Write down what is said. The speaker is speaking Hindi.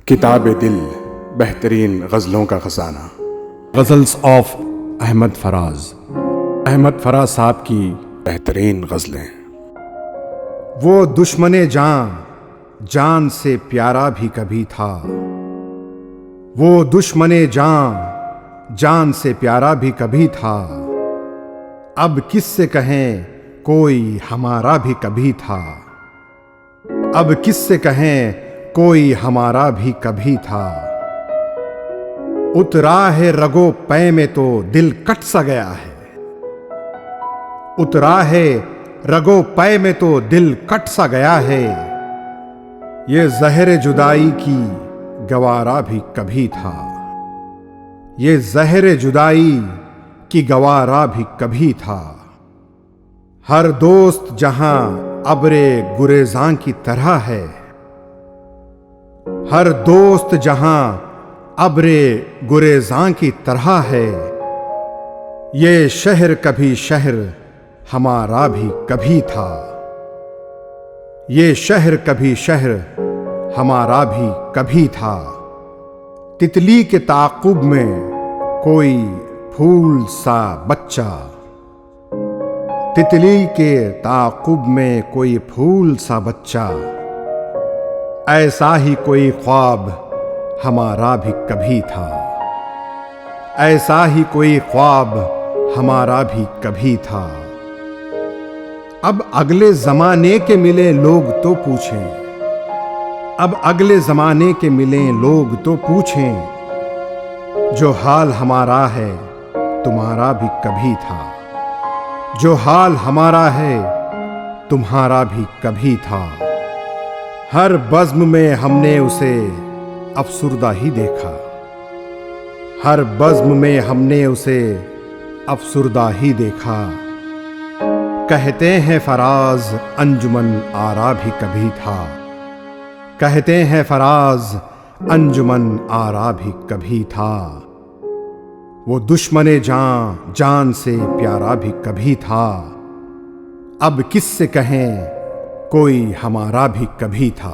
किताब दिल बेहतरीन गज़लों का खजाना। गज़ल्स ऑफ अहमद फराज। अहमद फराज साहब की बेहतरीन गज़लें। वो दुश्मने जान से प्यारा भी कभी था। वो दुश्मने जान से प्यारा भी कभी था। अब किससे कहें कोई हमारा भी कभी था। अब किससे कहें कोई हमारा भी कभी था। उतरा है रगो पै में तो दिल कट सा गया है। उतरा है रगो पै में तो दिल कट सा गया है। ये ज़हर जुदाई की गवारा भी कभी था। ये ज़हर जुदाई की गवारा भी कभी था। हर दोस्त जहां अब्रे गुरेज़ां की तरह है। हर दोस्त जहां अब्रे गुरेज़ां की तरह है। ये शहर कभी शहर हमारा भी कभी था। ये शहर कभी शहर हमारा भी कभी था। तितली के ताक़ुब में कोई फूल सा बच्चा। तितली के ताक़ुब में कोई फूल सा बच्चा। ऐसा ही कोई ख्वाब हमारा भी कभी था। ऐसा ही कोई ख्वाब हमारा भी कभी था। अब अगले ज़माने के मिले लोग तो पूछें। अब अगले ज़माने के मिले लोग तो पूछें। जो हाल हमारा है तुम्हारा भी कभी था। जो हाल हमारा है तुम्हारा भी कभी था। हर बज़्म में हमने उसे अफसुर्दा ही देखा। हर बज़्म में हमने उसे अफसुर्दा ही देखा। कहते हैं फराज अंजुमन आरा भी कभी था। कहते हैं फराज अंजुमन आरा भी कभी था। वो दुश्मने जान से प्यारा भी कभी था। अब किससे कहें कोई हमारा भी कभी था।